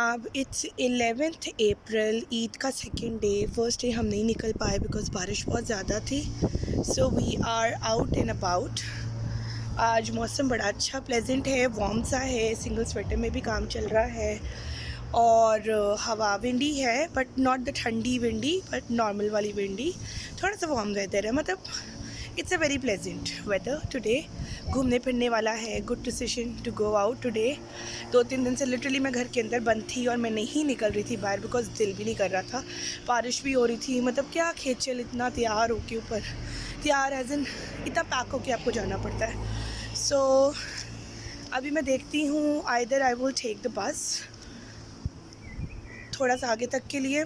जनाब, it's 11th अप्रैल, ईद का second day. First day हम नहीं निकल पाए बिकॉज़ बारिश बहुत ज़्यादा थी। So we are out and about. आज मौसम बड़ा अच्छा प्लेजेंट है, वार्म सा है, सिंगल स्वेटर में भी काम चल रहा है और हवा विंडी है, बट नॉट द ठंडी विंडी, बट नॉर्मल वाली विंडी। थोड़ा सा वार्म वेदर है, मतलब it's a very pleasant weather today. घूमने फिरने वाला है, good decision to go out today. 2-3 दिन से लिटरली मैं घर के अंदर बंद थी और मैं नहीं निकल रही थी बाहर बिकॉज दिल भी नहीं कर रहा था, बारिश भी हो रही थी। मतलब क्या खेचल, इतना तैयार होके ऊपर तैयार एज इन इतना पैक होके आपको जाना पड़ता है। सो अभी मैं देखती हूँ, either I will take the bus थोड़ा सा आगे तक के लिए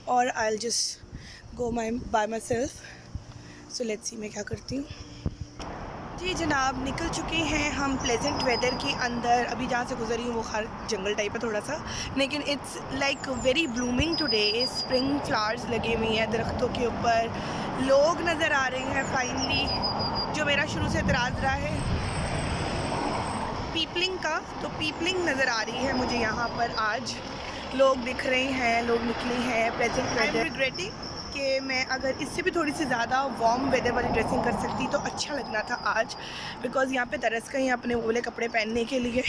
और I will just go by myself. So let's see मैं क्या करती हूँ। जी जनाब, निकल चुके हैं हम प्लेजेंट वेदर के अंदर। अभी जहाँ से गुजरी हूँ वो हर जंगल टाइप है थोड़ा सा, लेकिन it's like very blooming today. Spring flowers लगे हुए हैं दरख्तों के ऊपर, लोग नज़र आ रहे हैं फाइनली। जो मेरा शुरू से एतराज़ रहा है पीपलिंग का, तो पीपलिंग नज़र आ रही है मुझे यहाँ पर। आज लोग दिख रहे हैं, लोग निकले हैं। Present weather, I am regretting कि मैं अगर इससे भी थोड़ी सी ज़्यादा वार्म वेदर वाली ड्रेसिंग कर सकती तो अच्छा लगना था आज, बिकॉज़ यहाँ पे तरस गए हैं अपने ओले कपड़े पहनने के लिए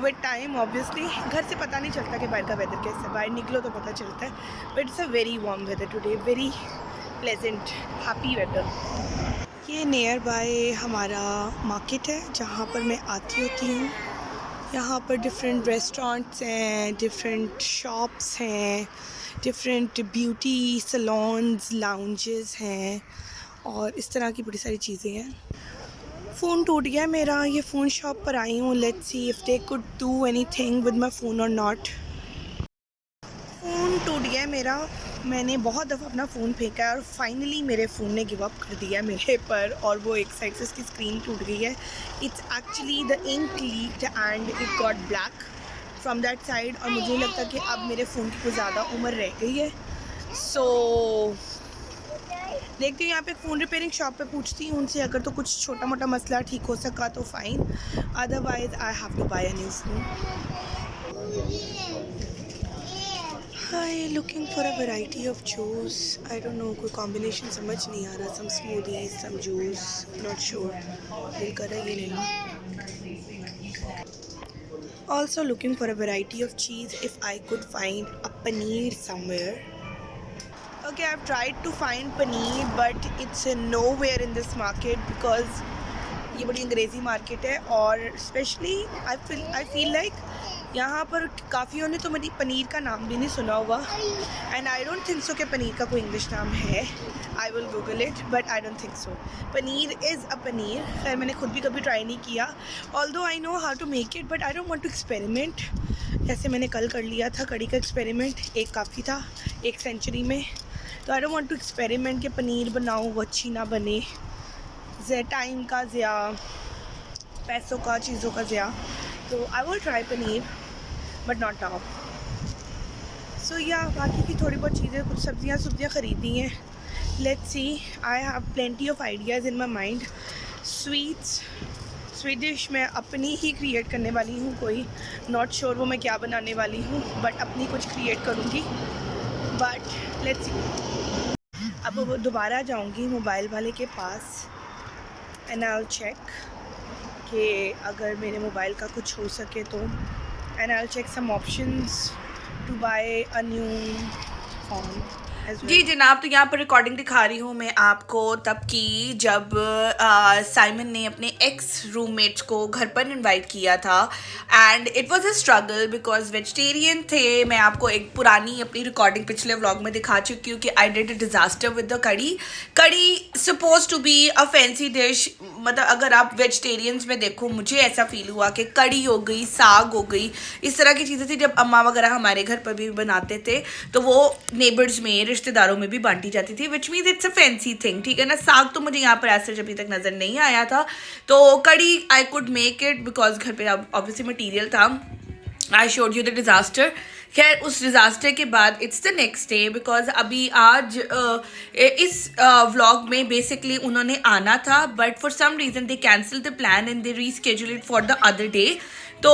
विद टाइम। ऑब्वियसली घर से पता नहीं चलता कि बाहर का वेदर कैसा है, बाहर निकलो तो पता चलता है। But it's a very warm weather today, very pleasant happy weather. ये नियर बाय हमारा मार्केट है जहाँ पर मैं आती होती हूँ। यहाँ पर डिफरेंट रेस्टोरेंट्स हैं, डिफरेंट शॉप्स हैं, डिफरेंट ब्यूटी सलोन्स, लाउंजेस हैं और इस तरह की बड़ी सारी चीज़ें हैं। फ़ोन टूट गया मेरा, ये फ़ोन शॉप पर आई हूँ। Let's see if they could do anything with my phone और नॉट। फ़ोन टूट गया मेरा, मैंने बहुत दफ़ा अपना फ़ोन फेंका है और फाइनली मेरे फ़ोन ने गिव अप कर दिया मेरे पर, और वो एक साइड से इसकी स्क्रीन टूट गई है। It's actually the ink leaked and it got black from that side, और मुझे लगता कि अब मेरे फ़ोन की कुछ ज़्यादा उम्र रह गई है। सो देखती हूँ, यहाँ पे फ़ोन रिपेयरिंग शॉप पे पूछती हूँ उनसे, अगर तो कुछ छोटा मोटा मसला ठीक हो सका तो fine, otherwise I have to buy a new phone. Hi, looking for a variety of juice. I don't know, कोई combination समझ नहीं आ रहा. Some smoothies, some juice, not sure. दिल कर रहा है ये ले लूँ. Also looking for a variety of cheese if I could find a paneer somewhere. Okay, I've tried to find paneer but it's nowhere in this market because ये बड़ी अंग्रेज़ी मार्केट है और स्पेशली आई फील लाइक यहाँ पर काफ़ियों ने तो मेरी पनीर का नाम भी नहीं सुना हुआ, and I don't think so कि पनीर का कोई इंग्लिश नाम है। I will Google it but I don't think so. Paneer is a paneer. खैर मैंने खुद भी कभी ट्राई नहीं किया, although I know how to make it, but I don't want to experiment. जैसे मैंने कल कर लिया था कड़ी का एक्सपेरिमेंट, एक काफ़ी था 1 सेंचुरी में। तो I don't want to experiment कि पनीर बनाऊँ वो अच्छी ना बने, टाइम का ज़िया, पैसों का, चीज़ों का ज़िया। तो I will try paneer but not now. So या बाकी की थोड़ी बहुत चीज़ें, कुछ सब्जियां ख़रीदी हैं। Let's see, I have plenty of ideas in my mind. Sweet dish मैं अपनी ही क्रिएट करने वाली हूँ, कोई नॉट श्योर वो मैं क्या बनाने वाली हूँ, बट अपनी कुछ क्रिएट करूँगी। बट लेट्स सी, अब वो दोबारा जाऊँगी मोबाइल वाले के पास एंड आई विल चेक कि अगर मेरे मोबाइल का कुछ हो सके तो, and I will check some options to buy a new phone. जी जनाब, तो यहाँ पर रिकॉर्डिंग दिखा रही हूँ मैं आपको तब की जब साइमन ने अपने एक्स रूममेट्स को घर पर इनवाइट किया था, and it was a struggle because vegetarian थे। मैं आपको एक पुरानी अपनी रिकॉर्डिंग पिछले व्लॉग में दिखा चुकी हूँ कि I did a disaster with the kadhi. Kadhi suppose to be a fancy dish, मतलब अगर आप वेजिटेरियंस में देखो, मुझे ऐसा फील हुआ कि कड़ी हो गई, साग हो गई, इस तरह की चीज़ें थी। जब अम्मा वगैरह हमारे घर पर भी बनाते थे तो वो नेबर्स में, रिश्तेदारों में भी बांटी जाती थी, which means it's a fancy thing, ठीक है ना। साग तो मुझे यहाँ पर ऐसे अभी तक नज़र नहीं आया था, तो kadhi I could make it because घर पे ऑब्वियसली मटीरियल था। I showed you the disaster. खैर उस डिज़ास्टर के बाद it's the next day, because अभी आज इस व्लॉग में बेसिकली उन्होंने आना था, but for some reason they cancel the plan and they reschedule it for the other day. तो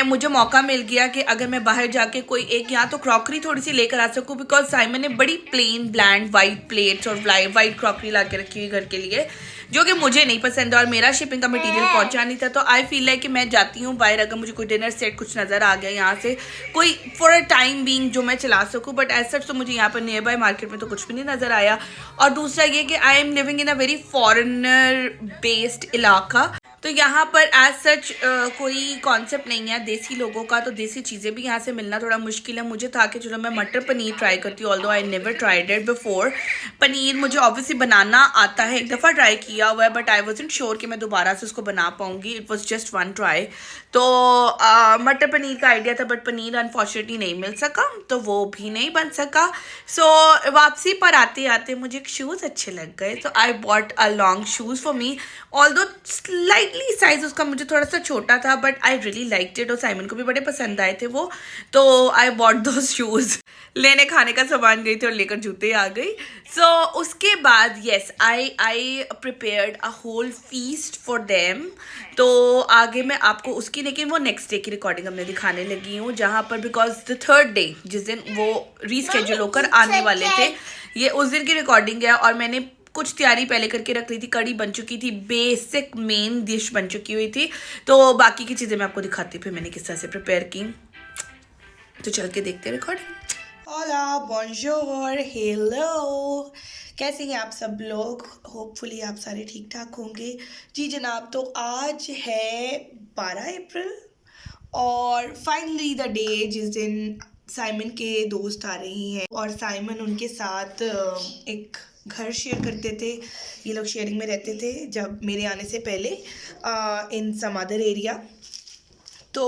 मुझे मौका मिल गया कि अगर मैं बाहर जाके कोई एक यहाँ तो क्रॉकरी थोड़ी सी लेकर आ सकूँ, बिकॉज साइमन ने बड़ी प्लेन ब्लैंड वाइट प्लेट्स और वाइट क्रॉकरी ला के रखी हुई घर के लिए, जो कि मुझे नहीं पसंद है और मेरा शिपिंग का मटेरियल पहुंचा नहीं था। तो आई फील है कि मैं जाती हूँ बाहर, अगर मुझे कोई डिनर सेट कुछ नज़र आ गया यहाँ से कोई फॉर अ टाइम बीइंग जो मैं चला सकूँ, बट एज सच तो मुझे यहाँ पर नियर बाय मार्केट में तो कुछ भी नहीं नज़र आया। और दूसरा ये कि I am living in a very foreigner based इलाका, तो यहाँ पर एज सच कोई कॉन्सेप्ट नहीं है देसी लोगों का, तो देसी चीज़ें भी यहाँ से मिलना थोड़ा मुश्किल है। मुझे था कि चलो मैं मटर पनीर ट्राई करती हूँ, although I never tried it before. Paneer मुझे ऑब्वियसली बनाना आता है, एक दफ़ा ट्राई किया हुआ है, बट आई वॉजंट श्योर कि मैं दोबारा से उसको बना पाऊँगी। It was just one try. तो मटर पनीर का आइडिया था, बट पनीर अनफॉर्चुनेटली नहीं मिल सका, तो वो भी नहीं बन सका। सो वापसी पर आते आते मुझे शूज़ अच्छे लग गए, तो I bought a long shoes for me, although slightly size उसका मुझे थोड़ा सा छोटा था, but I really liked it और साइमन को भी बड़े पसंद आए थे वो, तो आई बॉट दोज शूज़। लेने खाने का सामान गई थी और लेकर जूते आ गई। सो उसके बाद yes I prepared a whole feast for them. तो आगे मैं आपको उसकी, लेकिन वो नेक्स्ट डे की रिकॉर्डिंग हमने दिखाने लगी हूँ, जहाँ पर बिकॉज द थर्ड डे जिस दिन वो रीस्केड्यूल होकर आने वाले थे, ये उस दिन की रिकॉर्डिंग है। और मैंने कुछ तैयारी पहले करके रख ली थी, कड़ी बन चुकी थी, बेसिक मेन डिश बन चुकी हुई थी, तो बाकी की चीज़ें मैं आपको दिखाती फिर मैंने किस तरह से प्रिपेयर की। तो चल के देखते हैं रिकॉर्डिंग। होला, बॉन्जोर, हेलो, कैसे हैं आप सब लोग? होपफुली आप सारे ठीक ठाक होंगे। जी जनाब, तो आज है 12 अप्रैल और फाइनली द डे जिस दिन साइमन के दोस्त आ रही हैं और साइमन उनके साथ एक घर शेयर करते थे। ये लोग शेयरिंग में रहते थे जब मेरे आने से पहले इन सम अदर एरिया। तो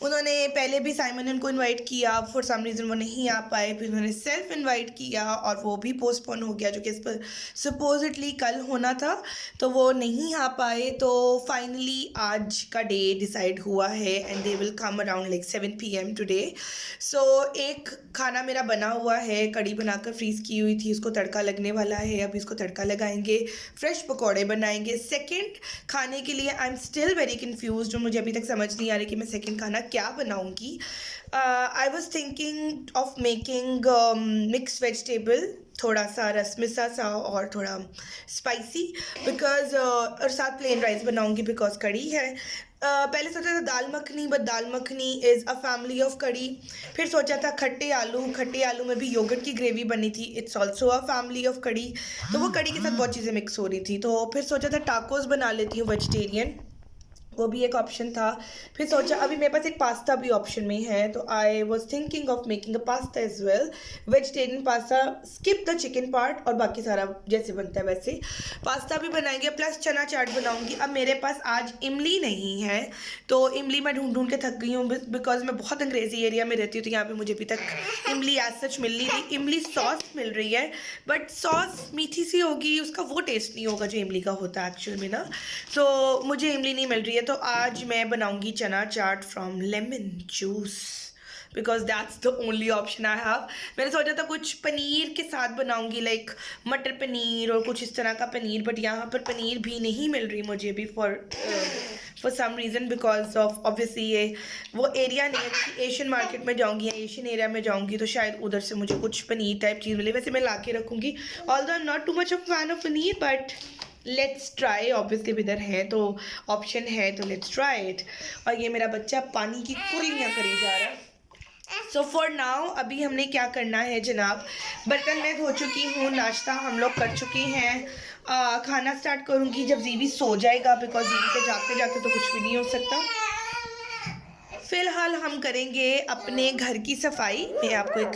उन्होंने पहले भी साइमन ने उनको इनवाइट किया, फॉर सम रीज़न वो नहीं आ पाए, फिर उन्होंने सेल्फ इनवाइट किया और वो भी पोस्टपोन हो गया, जो कि इस पर सपोजिटली कल होना था, तो वो नहीं आ पाए। तो फाइनली आज का डे डिसाइड हुआ है and they will come around like 7 PM today. So एक खाना मेरा बना हुआ है, कड़ी बनाकर फ्रीज़ की हुई थी, उसको तड़का लगने वाला है, अभी इसको तड़का लगाएंगे, फ्रेश पकौड़े बनाएंगे। सेकेंड खाने के लिए I am still very confuse, मुझे अभी तक समझ नहीं आ रही कि मैं सेकंड खाना क्या बनाऊंगी। I was thinking of making mix vegetable, थोड़ा सा रसमिसा सा और थोड़ा स्पाइसी, बिकॉज और साथ प्लेन राइस बनाऊंगी बिकॉज कड़ी है। पहले सोचा था dal makhani, but dal makhani is a family of kadhi. फिर सोचा था खट्टे आलू में भी योगर्ट की ग्रेवी बनी थी, it's also a family of कड़ी। तो वो कड़ी के साथ बहुत चीज़ें मिक्स हो रही थी। तो फिर सोचा था टाकोस बना लेती हूँ वेजिटेरियन, वो भी एक ऑप्शन था। फिर सोचा अभी मेरे पास एक पास्ता भी ऑप्शन में है, तो I was thinking of making a pasta as well, vegetarian pasta, skip the chicken part और बाकी सारा जैसे बनता है वैसे पास्ता भी बनाएंगे, प्लस चना चाट बनाऊंगी। अब मेरे पास आज इमली नहीं है, तो इमली मैं ढूंढ के थक गई हूँ, बिकॉज मैं बहुत अंग्रेजी एरिया में रहती हूँ, तो यहाँ पे मुझे अभी तक इमली एज सच मिल नहीं रही। इमली सॉस मिल रही है, बट सॉस मीठी सी होगी, उसका वो टेस्ट नहीं होगा जो इमली का होता है एक्चुअल में ना, तो मुझे इमली नहीं मिल रही है। तो आज मैं बनाऊंगी chana chaat from lemon juice, because that's the only option I have. मैंने सोचा था कुछ पनीर के साथ बनाऊंगी, लाइक मटर पनीर और कुछ इस तरह का पनीर, बट यहाँ पर पनीर भी नहीं मिल रही मुझे भी for some reason, because of obviously ये वो एरिया नहीं है कि एशियन मार्केट में जाऊँगी या एशियन एरिया में जाऊँगी तो शायद उधर से मुझे कुछ पनीर टाइप चीज़ मिले। वैसे मैं ला के रखूँगी, although I am not too much of fan of paneer, but let's try. Obviously इधर है तो ऑप्शन है, तो लेट्स ट्राई इट। और ये मेरा बच्चा पानी की कुर्लियाँ करी जा रहा है। सो फॉर नाउ अभी हमने क्या करना है जनाब, बर्तन मैं धो चुकी हूँ, नाश्ता हम लोग कर चुके हैं, खाना स्टार्ट करूँगी जब जीवी सो जाएगा, बिकॉज जीवी के जागते जागते तो कुछ भी नहीं हो सकता। फ़िलहाल हम करेंगे अपने घर की सफाई। मैं आपको एक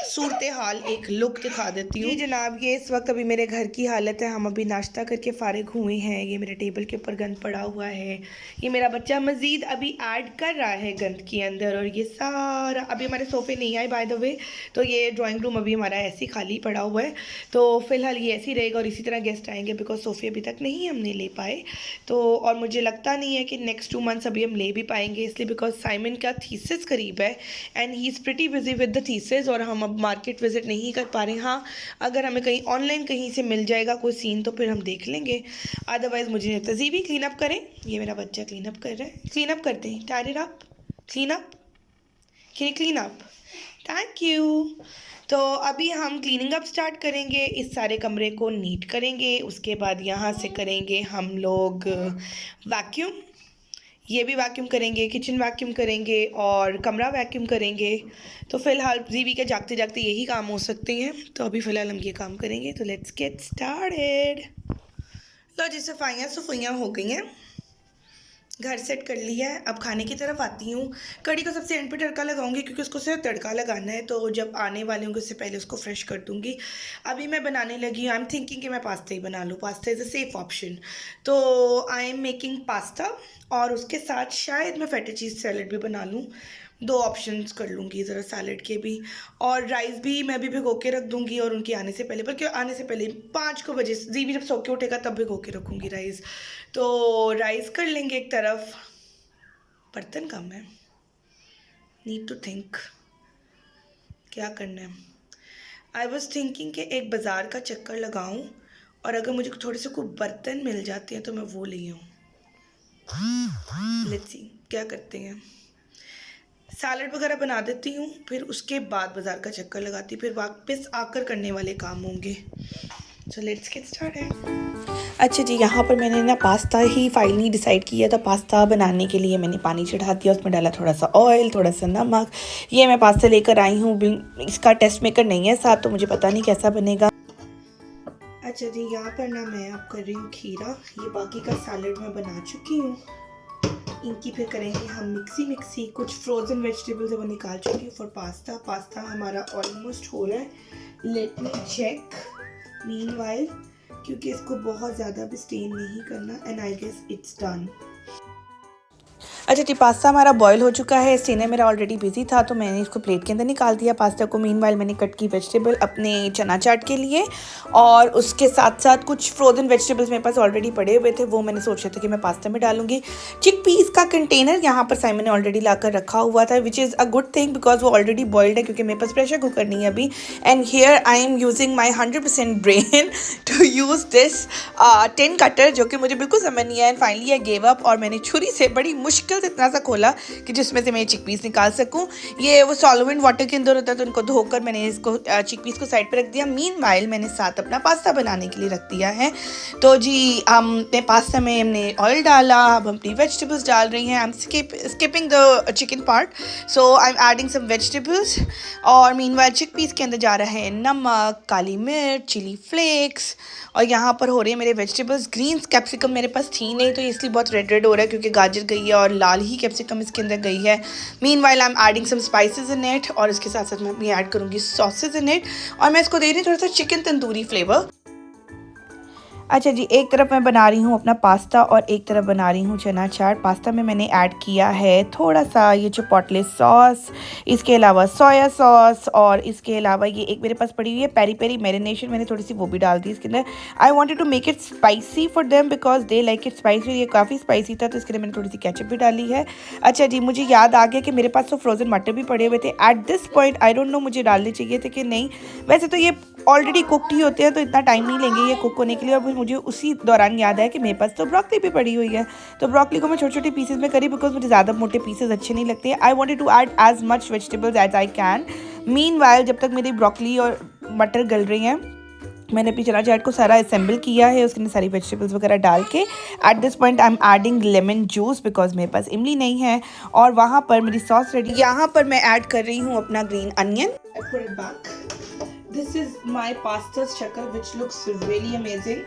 सूरत हाल, एक लुक दिखा देती हूँ। जी जनाब, ये इस वक्त अभी मेरे घर की हालत है। हम अभी नाश्ता करके फ़ारिग हुए हैं। ये मेरे टेबल के ऊपर गंद पड़ा हुआ है, ये मेरा बच्चा मज़ीद अभी ऐड कर रहा है गंद के अंदर, और ये सारा अभी हमारे सोफ़े नहीं आए बाय द वे, तो ये ड्राइंग रूम अभी हमारा ऐसे ही खाली पड़ा हुआ है। तो फ़िलहाल ये ऐसे ही रहेगा और इसी तरह गेस्ट आएंगे, बिकॉज सोफ़े अभी तक नहीं हमने ले पाए। तो और मुझे लगता नहीं है कि नेक्स्ट 2 मंथ्स अभी हम ले भी पाएंगे, इसलिए बिकॉज साइमन साइमन का थीसिस करीब है and he is pretty busy with the thesis, और हम अब मार्केट विजिट नहीं कर पा रहे। हाँ, अगर हमें कहीं ऑनलाइन कहीं से मिल जाएगा कोई सीन तो फिर हम देख लेंगे, अदरवाइज़ मुझे नहीं लगता। जीवी क्लीन अप करें, ये मेरा बच्चा क्लीन अप कर रहा है, क्लीन अप करते हैं, tyre it up, clean up, clean up, thank you. तो अभी हम क्लीनिंग अप स्टार्ट करेंगे, इस सारे कमरे को नीट करेंगे, उसके बाद यहाँ से करेंगे हम लोग वैक्यूम, ये भी वैक्यूम करेंगे, किचन वैक्यूम करेंगे और कमरा वैक्यूम करेंगे। तो फ़िलहाल जीवी के जागते जागते यही काम हो सकते हैं, तो अभी फ़िलहाल हम ये काम करेंगे। तो लेट्स गेट स्टार्टेड। लो जी, सफाइयाँ सफाइयाँ हो गई हैं, घर सेट कर लिया है, अब खाने की तरफ आती हूँ। कड़ी को सबसे एंड पे तड़का लगाऊंगी क्योंकि उसको सिर्फ तड़का लगाना है, तो जब आने वाले होंगे उससे पहले उसको फ्रेश कर दूँगी। अभी मैं बनाने लगी हूँ, आई एम थिंकिंग कि मैं पास्ता ही बना लूँ, pasta is a safe option. तो आई एम मेकिंग पास्ता और उसके साथ शायद मैं फेटा चीज़ सैलड भी बना लूँ, दो ऑप्शंस कर लूँगी ज़रा सैलड के भी। और राइस भी मैं भी भिगो के रख दूँगी, और उनके आने से पहले, बल्कि आने से पहले 5 को बजे जीवी जब सो के उठेगा तब भिगो के रखूँगी राइस। तो राइस कर लेंगे एक तरफ, बर्तन कम है, नीड टू थिंक क्या करना है। आई वॉज थिंकिंग कि एक बाज़ार का चक्कर लगाऊं और अगर मुझे थोड़े से कोई बर्तन मिल जाते हैं तो मैं वो ले आऊँ। लेट्स सी क्या करते हैं। सैलड वगैरह बना देती हूँ, फिर उसके बाद बाज़ार का चक्कर लगाती हूँ, फिर वापस आकर करने वाले काम होंगे। So let's get started. अच्छा जी, यहाँ पर मैंने ना पास्ता ही फाइनली डिसाइड किया था। पास्ता बनाने के लिए मैंने पानी चढ़ा दिया, उसमें डाला थोड़ा सा ऑयल, थोड़ा सा नमक। ये मैं पास्ता लेकर आई हूँ, इसका टेस्ट मेकर नहीं है साथ, तो मुझे पता नहीं कैसा बनेगा। अच्छा जी, यहाँ पर ना मैं अब कर रही हूँ खीरा, ये बाकी का सैलड मैं बना चुकी हूँ। इनकी फिर करेंगे हम मिक्सी। कुछ फ्रोज़न वेजिटेबल्स है वो निकाल चुकी हूँ फॉर पास्ता। पास्ता हमारा ऑलमोस्ट हो रहा है, लेट मी चेक मीनवाइल, क्योंकि इसको बहुत ज़्यादा भी स्टेन नहीं करना, and I guess it's done. अच्छा जी, पास्ता हमारा बॉईल हो चुका है, स्टेनर मेरा ऑलरेडी बिजी था तो मैंने इसको प्लेट के अंदर निकाल दिया पास्ता को। मीनवाइल मैंने कट की वेजिटेबल अपने चना चाट के लिए, और उसके साथ साथ कुछ फ्रोजन वेजिटेबल्स मेरे पास ऑलरेडी पड़े हुए थे, वो मैंने सोचा था कि मैं पास्ता में डालूंगी। चिकपीस का कंटेनर यहाँ पर साइमन ने ऑलरेडी लाकर रखा हुआ था, which is a good thing because वो ऑलरेडी बॉइल्ड है, क्योंकि मेरे पास प्रेशर कुकर नहीं है अभी। And here I am using my 100% brain to use this tin cutter, जो कि मुझे बिल्कुल समझ नहीं आया। And finally I gave up, और मैंने छुरी से बड़ी मुश्किल से इतना सा खोला कि जिसमें से मैं चिकपीस निकाल सकूं। ये वो सॉल्वेंट वाटर के अंदर होता है, तो उनको धोकर मैंने इसको चिकपीस को साइड पे रख दिया। मीनवाइल मैंने साथ अपना पास्ता बनाने के लिए रख दिया है। तो जी, हमने पास्ता में हमने ऑयल डाला, अब हम अपनी वेजिटेबल्स डाल रही हैं। I am skipping the chicken part, so I am adding some vegetables. और मीनवाइल चिकपीस के अंदर जा रहा है नमक, काली मिर्च, चिली फ्लेक्स, और यहाँ पर हो रहे हैं मेरे वेजिटेबल्स। ग्रीन्स कैप्सिकम मेरे पास थी नहीं, तो इसलिए बहुत रेड रेड हो रहा है क्योंकि गाजर गई है और लाल ही कैप्सिकम इसके अंदर गई है। Meanwhile I am adding some spices in it, और इसके साथ साथ मैं भी ऐड करूँगी सॉसेज इन इट, और मैं इसको दे रही हूँ थोड़ा सा चिकन तंदूरी फ्लेवर। अच्छा जी, एक तरफ मैं बना रही हूँ अपना पास्ता और एक तरफ बना रही हूँ चना चाट। पास्ता में मैंने ऐड किया है थोड़ा सा ये चिपोटले सॉस, इसके अलावा सोया सॉस, और इसके अलावा ये एक मेरे पास पड़ी हुई है पेरी पेरी मैरिनेशन, मैंने थोड़ी सी वो भी डाल दी इसके अंदर। I wanted to make it spicy for them because they like it spicy. ये काफ़ी स्पाइसी था तो इसके लिए मैंने थोड़ी सी केचप भी डाली है। अच्छा जी, मुझे याद आ गया कि मेरे पास तो फ्रोज़न मटर भी पड़े हुए थे। At this point I don't know मुझे डालने चाहिए थे कि नहीं, वैसे तो ये ऑलरेडी कुकड ही होते हैं तो इतना टाइम नहीं लेंगे ये कुक होने के लिए। और मुझे उसी दौरान याद आया कि मेरे पास तो ब्रोकली भी पड़ी हुई है, तो ब्रोकली को मैं छोटे छोटे पीसेस में करी बिकॉज मुझे ज़्यादा मोटे पीसेस अच्छे नहीं लगते। I wanted to add as much vegetables as I can. Meanwhile जब तक मेरी ब्रोकली और मटर गल रही हैं, मैंने अपनी चना चाट को सारा असेंबल किया है, उसके अंदर सारी वेजिटेबल्स वगैरह डाल के। At this point I am adding lemon juice because मेरे पास इमली नहीं है, और वहाँ पर मेरी सॉस रेडी। यहाँ पर मैं ऐड कर रही हूँ अपना green onion. This is my pasta's shakar which looks really amazing.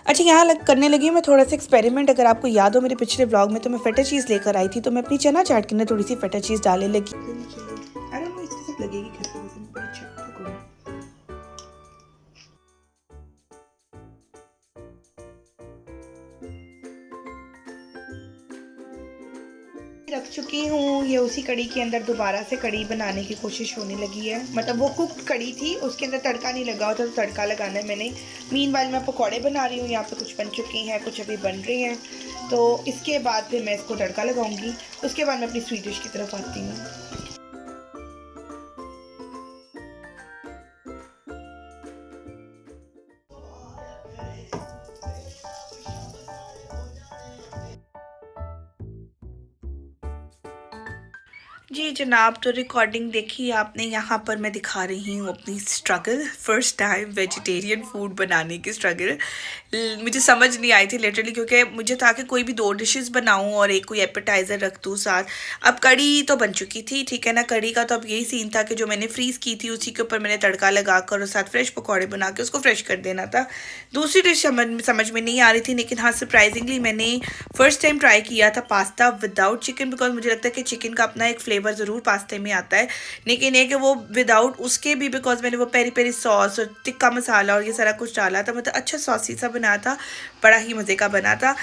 अच्छा, यहाँ करने लगी हूँ मैं थोड़ा सा एक्सपेरिमेंट। अगर आपको याद हो मेरे पिछले व्लॉग में, तो मैं फेटा चीज़ लेकर आई थी, तो मैं अपनी चना चाट के अंदर थोड़ी सी फेटा चीज़ डालने लगी। आई डोंट नो इसके साथ लगेगी कैसे, रख चुकी हूँ। ये उसी कड़ी के अंदर दोबारा से कड़ी बनाने की कोशिश होने लगी है। मतलब वो कुक्ड कड़ी थी, उसके अंदर तड़का नहीं लगा होता, तो तड़का लगाना है मैंने। मीनवाइल मैं पकौड़े बना रही हूँ। यहाँ पे कुछ बन चुके हैं, कुछ अभी बन रहे हैं। तो इसके बाद फिर मैं इसको तड़का लगाऊंगी। उसके बाद मैं अपनी स्वीट डिश की तरफ आती हूँ। जी जनाब, तो रिकॉर्डिंग देखी आपने। यहाँ पर मैं दिखा रही हूँ अपनी struggle, first time vegetarian food बनाने की स्ट्रगल। मुझे समझ नहीं आई थी लिटरली, क्योंकि मुझे था कि कोई भी 2 डिशेस बनाऊँ और एक कोई एपेटाइज़र रख दूँ साथ। अब कड़ी तो बन चुकी थी, ठीक है ना। कड़ी का तो अब यही सीन था कि जो मैंने फ्रीज़ की थी उसी के ऊपर मैंने तड़का लगा कर और साथ फ्रेश पकौड़े बना के उसको फ्रेश कर देना था। दूसरी डिश समझ में नहीं आ रही थी, लेकिन हाँ सरप्राइजिंगली मैंने फर्स्ट टाइम ट्राई किया था पास्ता विदाउट चिकन, बिकॉज मुझे लगता है कि चिकन का अपना एक फ्लेवर ज़रूर पास्ते में आता है, लेकिन ये कि वो विदाउट उसके भी, बिकॉज मैंने वो पेरी पेरी सॉस और टिक्का मसाला और ये सारा कुछ डाला था। मतलब अच्छा सॉसी सा बना था, बड़ा ही मज़े का बना था।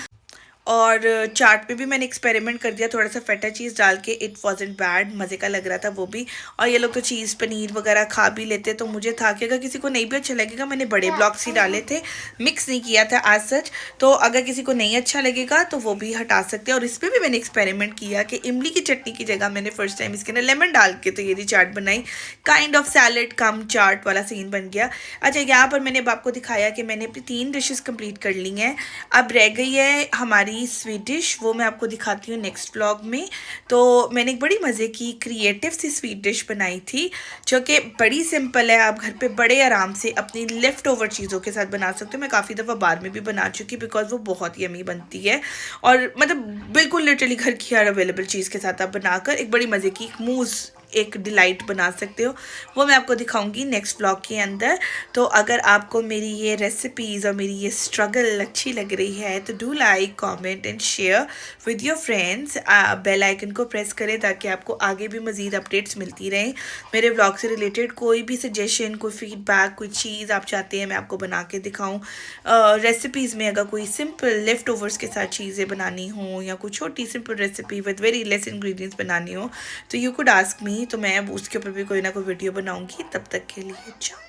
और चाट पे भी मैंने एक्सपेरिमेंट कर दिया थोड़ा सा फेटा चीज़ डाल के। इट वॉजेंट बैड, मज़े का लग रहा था वो भी। और ये लोग तो चीज़ पनीर वगैरह खा भी लेते, तो मुझे था कि अगर किसी को नहीं भी अच्छा लगेगा, मैंने बड़े ब्लॉक्स ही डाले थे, मिक्स नहीं किया था एज सच। तो अगर किसी को नहीं अच्छा लगेगा तो वो भी हटा सकते हैं। और इस पर भी मैंने एक्सपेरिमेंट किया कि इमली की चटनी की जगह मैंने फर्स्ट टाइम इसके अंदर लेमन डाल के तो ये चाट बनाई। काइंड ऑफ सैलड कम चाट वाला सीन बन गया। अच्छा, यहाँ पर मैंने अब आपको दिखाया कि मैंने अपनी 3 डिशेस कंप्लीट कर ली हैं। अब रह गई है हमारी स्वीट डिश, वो मैं आपको दिखाती हूँ नेक्स्ट व्लॉग में। तो मैंने एक बड़ी मज़े की क्रिएटिव सी स्वीट डिश बनाई थी, जो कि बड़ी सिंपल है। आप घर पे बड़े आराम से अपनी लेफ़्ट ओवर चीज़ों के साथ बना सकते हो। मैं काफ़ी दफ़ा बाद में भी बना चुकी, बिकॉज वो बहुत यमी बनती है। और मतलब बिल्कुल लिटरली घर की हर अवेलेबल चीज़ के साथ आप बनाकर एक बड़ी मज़े की मूज़, एक डिलाइट बना सकते हो। वो मैं आपको दिखाऊंगी नेक्स्ट व्लॉग के अंदर। तो अगर आपको मेरी ये रेसिपीज़ और मेरी ये स्ट्रगल अच्छी लग रही है तो do like, comment and share with your friends. Bell icon को प्रेस करें ताकि आपको आगे भी मज़ीद अपडेट्स मिलती रहें। मेरे व्लॉग से रिलेटेड कोई भी सजेशन, कोई फीडबैक, कोई चीज़ आप चाहते हैं मैं आपको बना के दिखाऊँ। रेसिपीज़ में अगर कोई सिंपल लेफ़्ट ओवर्स के साथ चीज़ें बनानी हो या कोई छोटी simple recipe with very less ingredients बनानी हो, तो यू कुड आस्क मी। तो मैं उसके ऊपर भी कोई ना कोई वीडियो बनाऊंगी। तब तक के लिए जाओ।